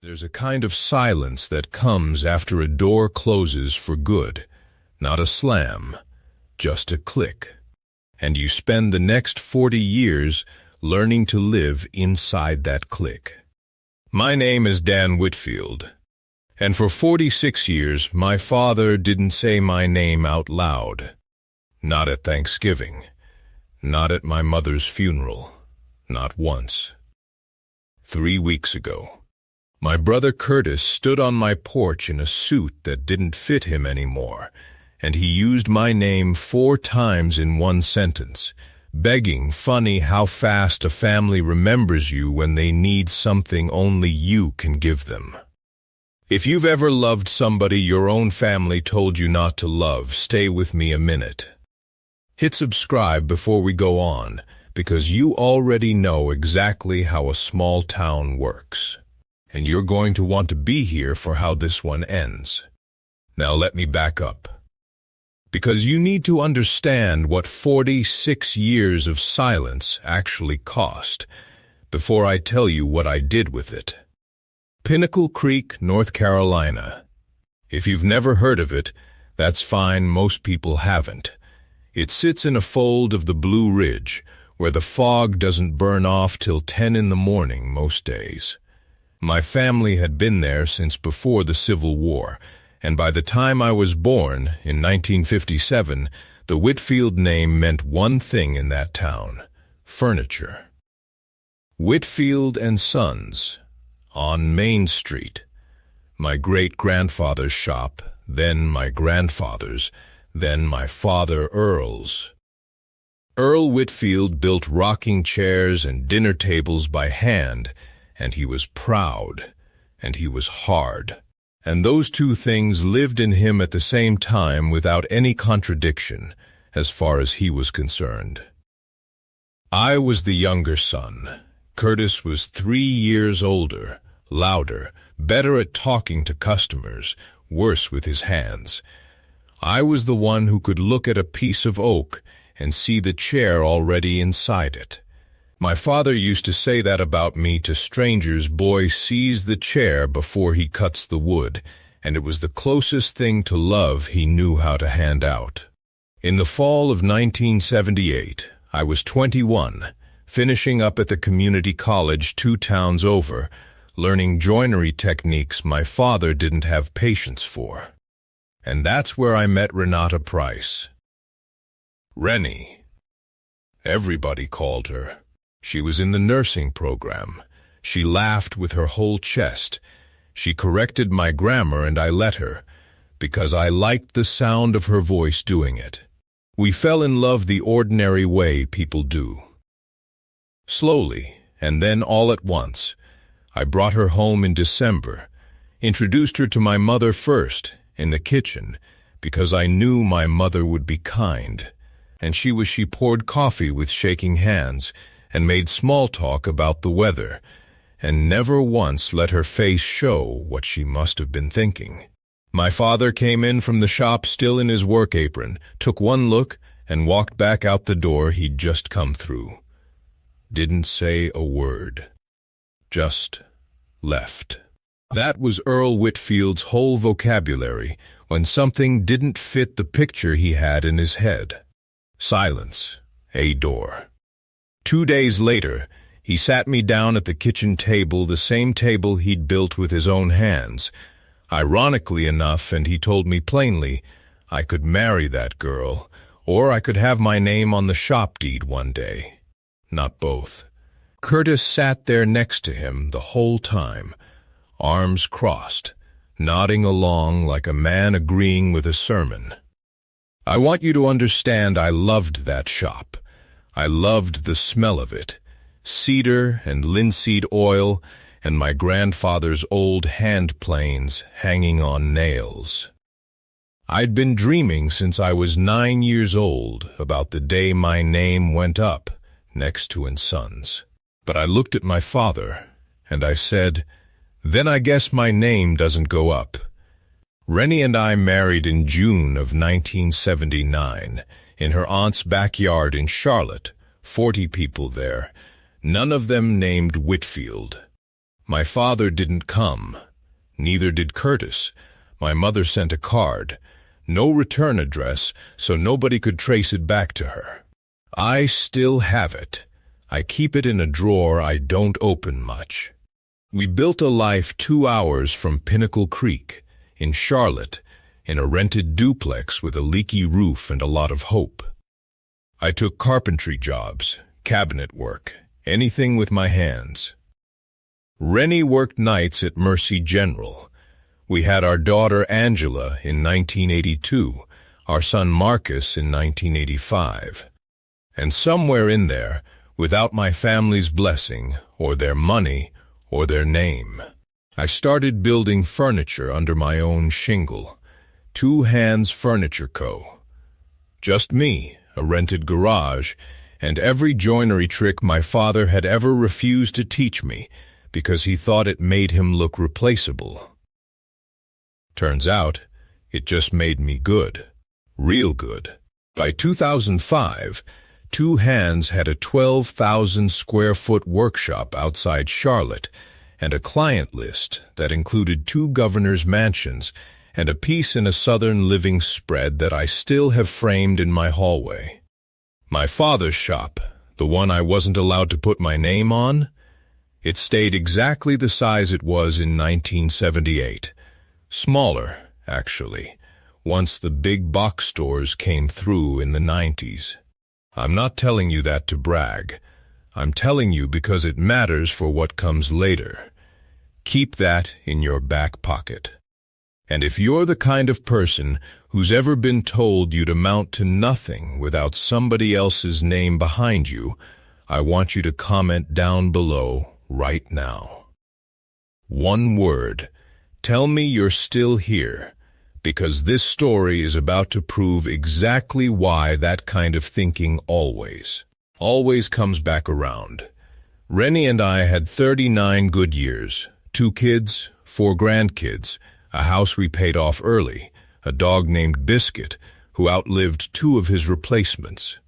There's a kind of silence that comes after a door closes for good. Not a slam, just a click. And you spend the next 40 years learning to live inside that click. My name is Dan Whitfield, and for 46 years my father didn't say my name out loud. Not at Thanksgiving, not at my mother's funeral, not once. 3 weeks ago, my brother Curtis stood on my porch in a suit that didn't fit him anymore, and he used my name 4 times in one sentence, begging funny how fast a family remembers you when they need something only you can give them. If you've ever loved somebody your own family told you not to love, stay with me a minute. Hit subscribe before we go on, because you already know exactly how a small town works. And you're going to want to be here for how this one ends. Now let me back up. Because you need to understand what 46 years of silence actually cost before I tell you what I did with it. Pinnacle Creek, North Carolina. If you've never heard of it, that's fine, most people haven't. It sits in a fold of the Blue Ridge, where the fog doesn't burn off till 10 in the morning most days. My family had been there since before the Civil War, and by the time I was born, in 1957, the Whitfield name meant one thing in that town: furniture. Whitfield and Sons, on Main Street. My great-grandfather's shop, then my grandfather's, then my father Earl's. Earl Whitfield built rocking chairs and dinner tables by hand, and he was proud, and he was hard. And those two things lived in him at the same time without any contradiction, as far as he was concerned. I was the younger son. Curtis was 3 years older, louder, better at talking to customers, worse with his hands. I was the one who could look at a piece of oak and see the chair already inside it. My father used to say that about me to strangers: boy sees the chair before he cuts the wood, and it was the closest thing to love he knew how to hand out. In the fall of 1978, I was 21, finishing up at the community college 2 towns over, learning joinery techniques my father didn't have patience for. And that's where I met Renata Price. Rennie. Everybody called her. She was in the nursing program. She laughed with her whole chest. She corrected my grammar, and I let her, because I liked the sound of her voice doing it. We fell in love the ordinary way people do. Slowly, and then all at once, I brought her home in December, introduced her to my mother first, in the kitchen, because I knew my mother would be kind, and she poured coffee with shaking hands, and made small talk about the weather, and never once let her face show what she must have been thinking. My father came in from the shop still in his work apron, took one look, and walked back out the door he'd just come through. Didn't say a word. Just left. That was Earl Whitfield's whole vocabulary when something didn't fit the picture he had in his head. Silence. A door. 2 days later, he sat me down at the kitchen table, the same table he'd built with his own hands. Ironically enough, and he told me plainly, I could marry that girl, or I could have my name on the shop deed one day. Not both. Curtis sat there next to him the whole time, arms crossed, nodding along like a man agreeing with a sermon. I want you to understand I loved that shop. I loved the smell of it, cedar and linseed oil, and my grandfather's old hand planes hanging on nails. I'd been dreaming since I was 9 years old about the day my name went up next to & Sons. But I looked at my father, and I said, then I guess my name doesn't go up. Rennie and I married in June of 1979, in her aunt's backyard in Charlotte, 40 people there, none of them named Whitfield. My father didn't come. Neither did Curtis. My mother sent a card. No return address, so nobody could trace it back to her. I still have it. I keep it in a drawer I don't open much. We built a life 2 hours from Pinnacle Creek, in Charlotte, in a rented duplex with a leaky roof and a lot of hope. I took carpentry jobs, cabinet work, anything with my hands. Rennie worked nights at Mercy General. We had our daughter Angela in 1982, our son Marcus in 1985. And somewhere in there, without my family's blessing, or their money, or their name, I started building furniture under my own shingle. Two Hands Furniture Co. Just me, a rented garage, and every joinery trick my father had ever refused to teach me because he thought it made him look replaceable. Turns out, it just made me good. Real good. By 2005, Two Hands had a 12,000 square foot workshop outside Charlotte and a client list that included 2 governors' mansions and a piece in a Southern Living spread that I still have framed in my hallway. My father's shop, the one I wasn't allowed to put my name on, it stayed exactly the size it was in 1978. Smaller, actually, once the big box stores came through in the 90s. I'm not telling you that to brag. I'm telling you because it matters for what comes later. Keep that in your back pocket. And if you're the kind of person who's ever been told you'd amount to nothing without somebody else's name behind you, I want you to comment down below right now. One word. Tell me you're still here, because this story is about to prove exactly why that kind of thinking always comes back around. Rennie and I had 39 good years, 2 kids, 4 grandkids, a house we paid off early, a dog named Biscuit, who outlived 2 of his replacements.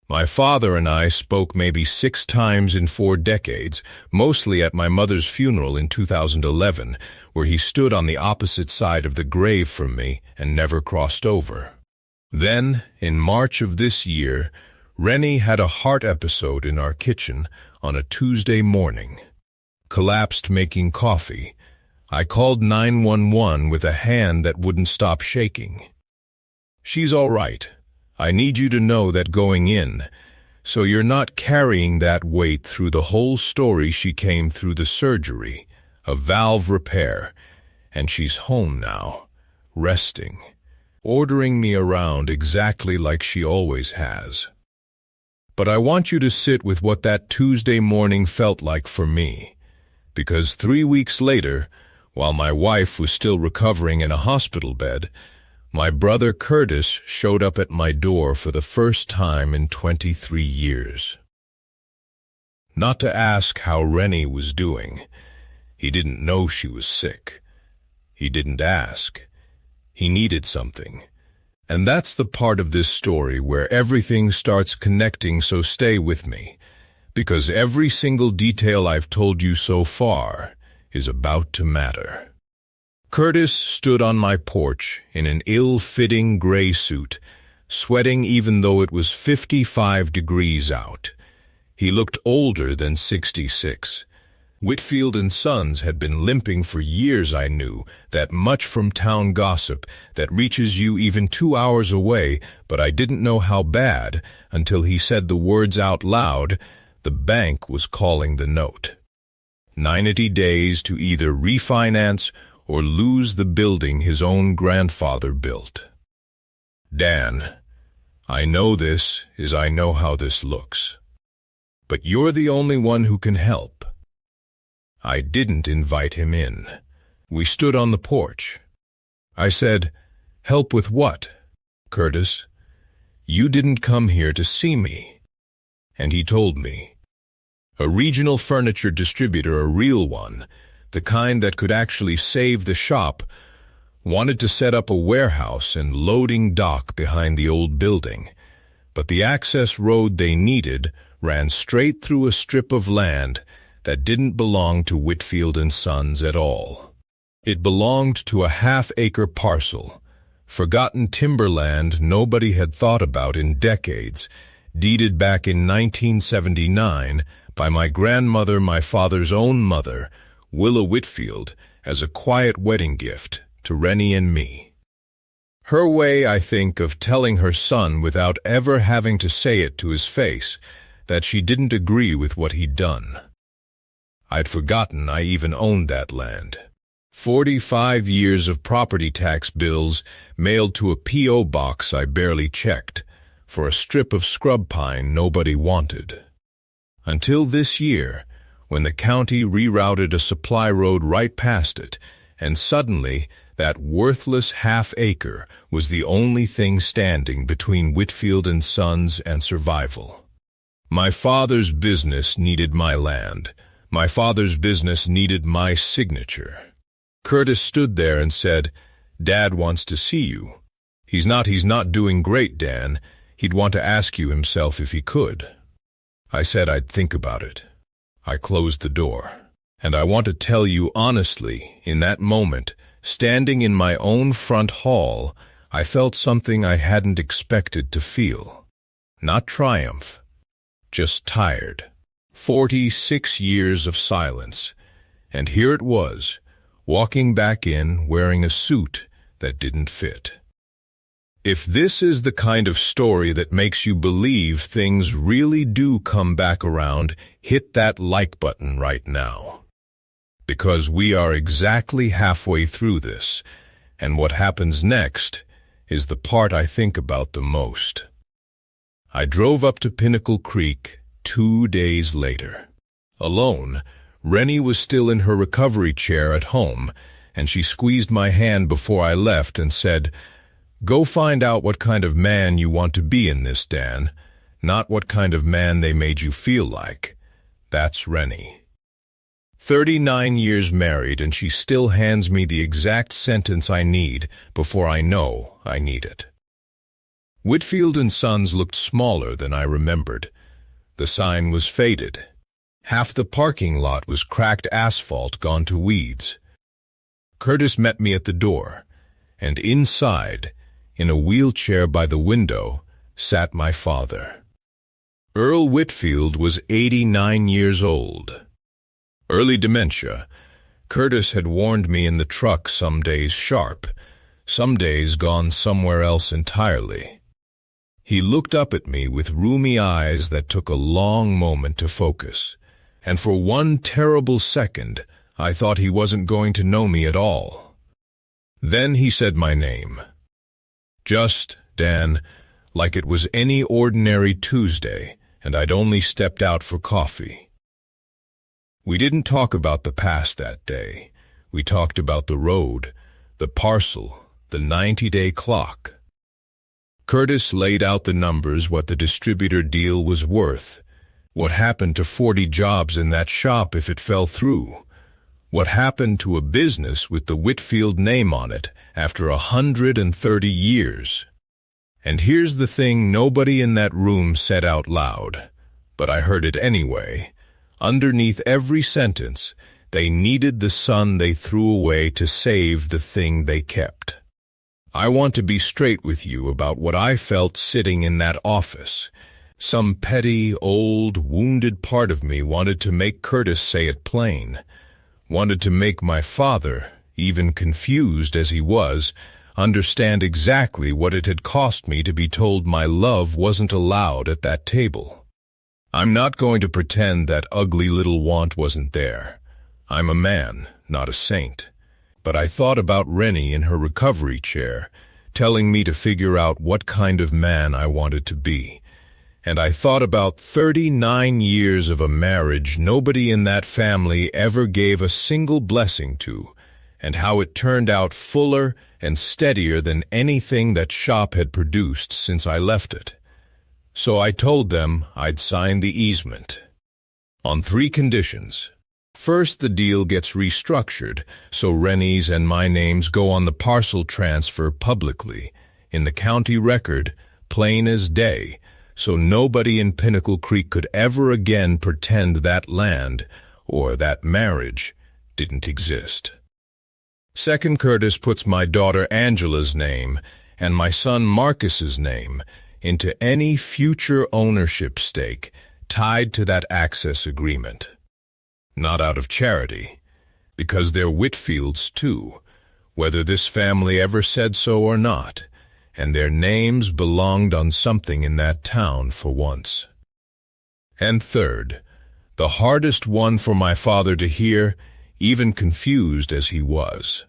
My father and I spoke maybe 6 times in 4 decades, mostly at my mother's funeral in 2011, where he stood on the opposite side of the grave from me and never crossed over. Then, in March of this year, Rennie had a heart episode in our kitchen on a Tuesday morning. Collapsed making coffee. I called 911 with a hand that wouldn't stop shaking. She's all right. I need you to know that going in, so you're not carrying that weight through the whole story. She came through the surgery, a valve repair, and she's home now, resting, ordering me around exactly like she always has. But I want you to sit with what that Tuesday morning felt like for me, because 3 weeks later, while my wife was still recovering in a hospital bed, my brother Curtis showed up at my door for the first time in 23 years. Not to ask how Rennie was doing. He didn't know she was sick. He didn't ask. He needed something. And that's the part of this story where everything starts connecting, so stay with me, because every single detail I've told you so far is about to matter. Curtis stood on my porch in an ill-fitting gray suit, sweating even though it was 55 degrees out. He looked older than 66. Whitfield and Sons had been limping for years. I knew that much from town gossip that reaches you even 2 hours away, but I didn't know how bad until he said the words out loud. The bank was calling the note. 90 days to either refinance or lose the building his own grandfather built. Dan, I know this is I know how this looks, but you're the only one who can help. I didn't invite him in. We stood on the porch. I said, "Help with what, Curtis? You didn't come here to see me." And he told me. A regional furniture distributor, a real one, the kind that could actually save the shop, wanted to set up a warehouse and loading dock behind the old building, but the access road they needed ran straight through a strip of land that didn't belong to Whitfield and Sons at all. It belonged to a half-acre parcel, forgotten timberland nobody had thought about in decades, deeded back in 1979 by my grandmother, my father's own mother, Willa Whitfield, as a quiet wedding gift to Rennie and me. Her way, I think, of telling her son without ever having to say it to his face that she didn't agree with what he'd done. I'd forgotten I even owned that land. 45 years of property tax bills mailed to a P.O. box I barely checked, for a strip of scrub pine nobody wanted. Until this year, when the county rerouted a supply road right past it, and suddenly that worthless half-acre was the only thing standing between Whitfield and Sons and survival. My father's business needed my land. My father's business needed my signature. Curtis stood there and said, "Dad wants to see you. He's not doing great, Dan. He'd want to ask you himself if he could." I said I'd think about it. I closed the door. And I want to tell you honestly, in that moment, standing in my own front hall, I felt something I hadn't expected to feel. Not triumph, just tired. 46 years of silence. And here it was, walking back in wearing a suit that didn't fit. If this is the kind of story that makes you believe things really do come back around, hit that like button right now. Because we are exactly halfway through this, and what happens next is the part I think about the most. I drove up to Pinnacle Creek 2 days later. Alone, Rennie was still in her recovery chair at home, and she squeezed my hand before I left and said, "Go find out what kind of man you want to be in this, Dan, not what kind of man they made you feel like." That's Rennie. 39 years married, and she still hands me the exact sentence I need before I know I need it. Whitfield and Sons looked smaller than I remembered. The sign was faded. Half the parking lot was cracked asphalt gone to weeds. Curtis met me at the door, and inside, in a wheelchair by the window, sat my father. Earl Whitfield was 89 years old. Early dementia. Curtis had warned me in the truck, some days sharp, some days gone somewhere else entirely. He looked up at me with rheumy eyes that took a long moment to focus, and for one terrible second I thought he wasn't going to know me at all. Then he said my name. Just, Dan, like it was any ordinary Tuesday, and I'd only stepped out for coffee. We didn't talk about the past that day. We talked about the road, the parcel, the 90-day clock. Curtis laid out the numbers, what the distributor deal was worth, what happened to 40 jobs in that shop if it fell through, what happened to a business with the Whitfield name on it after 130 years. And here's the thing nobody in that room said out loud, but I heard it anyway. Underneath every sentence, they needed the son they threw away to save the thing they kept. I want to be straight with you about what I felt sitting in that office. Some petty, old, wounded part of me wanted to make Curtis say it plain, wanted to make my father, even confused as he was, understand exactly what it had cost me to be told my love wasn't allowed at that table. I'm not going to pretend that ugly little want wasn't there. I'm a man, not a saint. But I thought about Rennie in her recovery chair, telling me to figure out what kind of man I wanted to be. And I thought about 39 years of a marriage nobody in that family ever gave a single blessing to, and how it turned out fuller and steadier than anything that shop had produced since I left it. So I told them I'd sign the easement. On 3 conditions. First, the deal gets restructured, so Rennie's and my names go on the parcel transfer publicly, in the county record, plain as day, so nobody in Pinnacle Creek could ever again pretend that land, or that marriage didn't exist. Second, Curtis puts my daughter Angela's name and my son Marcus's name into any future ownership stake tied to that access agreement. Not out of charity, because they're Whitfields too, whether this family ever said so or not, and their names belonged on something in that town for once. And third, the hardest one for my father to hear, even confused as he was.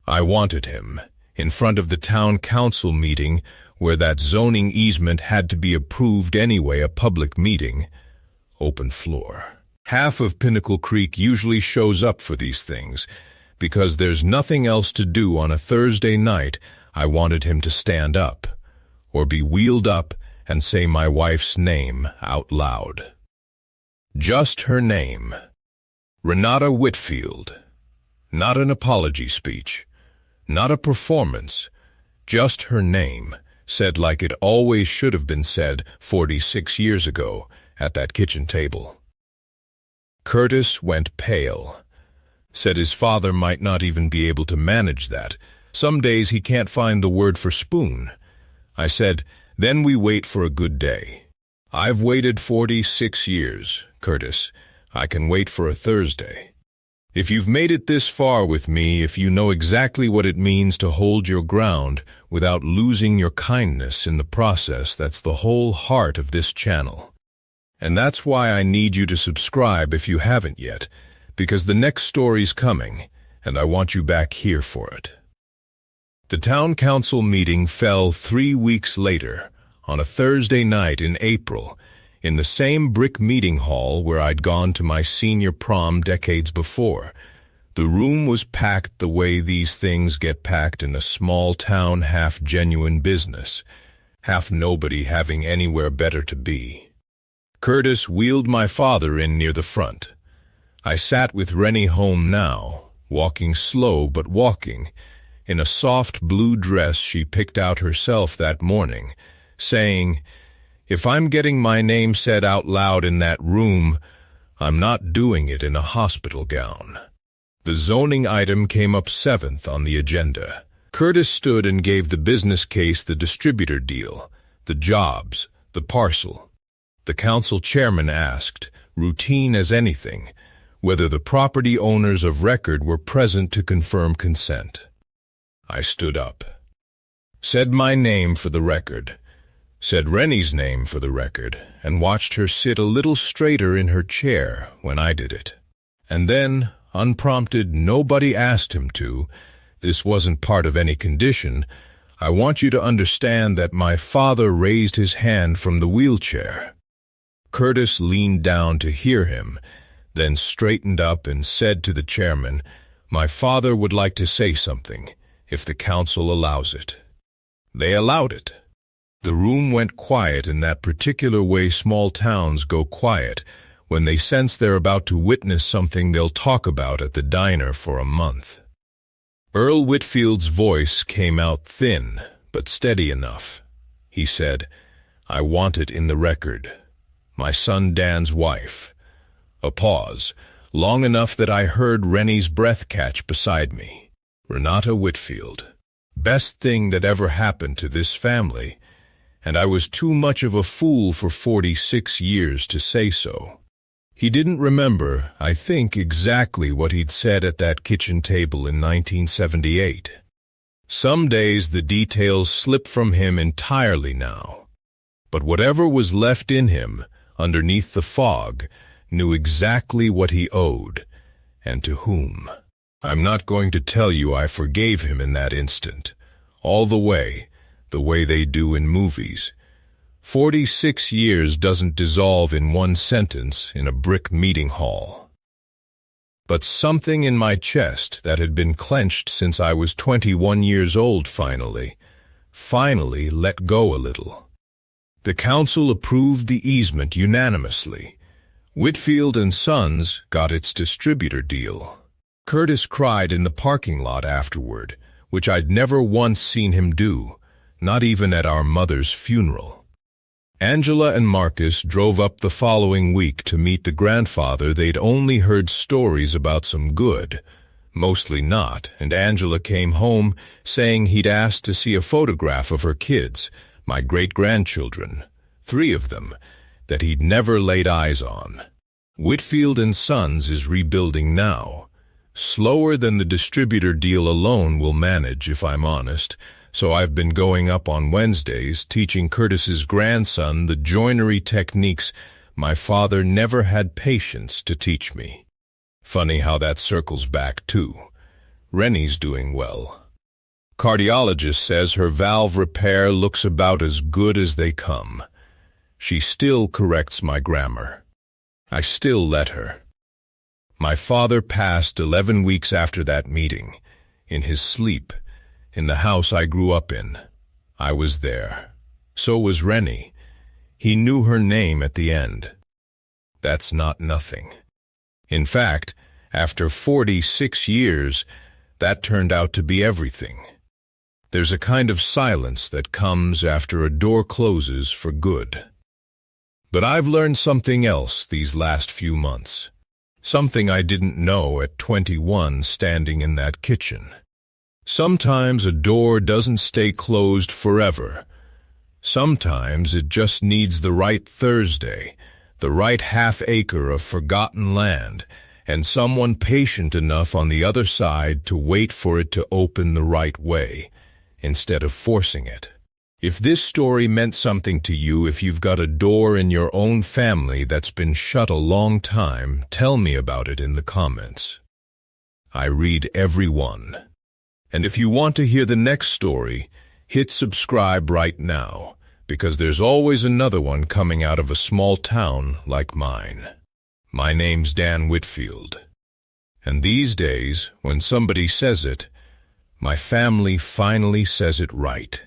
I wanted him, in front of the town council meeting where that zoning easement had to be approved anyway, a public meeting, open floor. Half of Pinnacle Creek usually shows up for these things, because there's nothing else to do on a Thursday night. I wanted him to stand up, or be wheeled up and say my wife's name out loud. Just her name. Renata Whitfield. Not an apology speech. Not a performance. Just her name, said like it always should have been said 46 years ago at that kitchen table. Curtis went pale. Said his father might not even be able to manage that. Some days he can't find the word for spoon. I said, then we wait for a good day. I've waited 46 years, Curtis. I can wait for a Thursday. If you've made it this far with me, if you know exactly what it means to hold your ground without losing your kindness in the process, that's the whole heart of this channel. And that's why I need you to subscribe if you haven't yet, because the next story's coming, and I want you back here for it. The town council meeting fell 3 weeks later, on a Thursday night in April, in the same brick meeting hall where I'd gone to my senior prom decades before. The room was packed the way these things get packed in a small-town, half-genuine business, half nobody having anywhere better to be. Curtis wheeled my father in near the front. I sat with Rennie home now, walking slow but walking, in a soft blue dress she picked out herself that morning, saying, if I'm getting my name said out loud in that room, I'm not doing it in a hospital gown. The zoning item came up 7th on the agenda. Curtis stood and gave the business case, the distributor deal, the jobs, the parcel. The council chairman asked, routine as anything, whether the property owners of record were present to confirm consent. I stood up, said my name for the record, said Rennie's name for the record, and watched her sit a little straighter in her chair when I did it. And then, unprompted, nobody asked him to, this wasn't part of any condition, I want you to understand that my father raised his hand from the wheelchair. Curtis leaned down to hear him, then straightened up and said to the chairman, my father would like to say something, if the council allows it. They allowed it. The room went quiet in that particular way small towns go quiet when they sense they're about to witness something they'll talk about at the diner for a month. Earl Whitfield's voice came out thin, but steady enough. He said, I want it in the record. My son Dan's wife. A pause, long enough that I heard Rennie's breath catch beside me. Renata Whitfield. Best thing that ever happened to this family, and I was too much of a fool for 46 years to say so. He didn't remember, I think, exactly what he'd said at that kitchen table in 1978. Some days the details slip from him entirely now. But whatever was left in him, underneath the fog, knew exactly what he owed, and to whom. I'm not going to tell you I forgave him in that instant, all the way they do in movies. 46 years doesn't dissolve in one sentence in a brick meeting hall. But something in my chest that had been clenched since I was 21 years old finally let go a little. The council approved the easement unanimously. Whitfield and Sons got its distributor deal. Curtis cried in the parking lot afterward, which I'd never once seen him do, not even at our mother's funeral. Angela and Marcus drove up the following week to meet the grandfather they'd only heard stories about some good, mostly not, and Angela came home saying he'd asked to see a photograph of her kids, my great-grandchildren, 3 of them, that he'd never laid eyes on. Whitfield and Sons is rebuilding now. Slower than the distributor deal alone will manage, if I'm honest, so I've been going up on Wednesdays teaching Curtis's grandson the joinery techniques my father never had patience to teach me. Funny how that circles back, too. Rennie's doing well. Cardiologist says her valve repair looks about as good as they come. She still corrects my grammar. I still let her. My father passed 11 weeks after that meeting, in his sleep, in the house I grew up in. I was there. So was Rennie. He knew her name at the end. That's not nothing. In fact, after 46 years, that turned out to be everything. There's a kind of silence that comes after a door closes for good. But I've learned something else these last few months. Something I didn't know at 21 standing in that kitchen. Sometimes a door doesn't stay closed forever. Sometimes it just needs the right Thursday, the right half-acre of forgotten land, and someone patient enough on the other side to wait for it to open the right way, instead of forcing it. If this story meant something to you, if you've got a door in your own family that's been shut a long time, tell me about it in the comments. I read every one. And if you want to hear the next story, hit subscribe right now, because there's always another one coming out of a small town like mine. My name's Dan Whitfield. And these days, when somebody says it, my family finally says it right.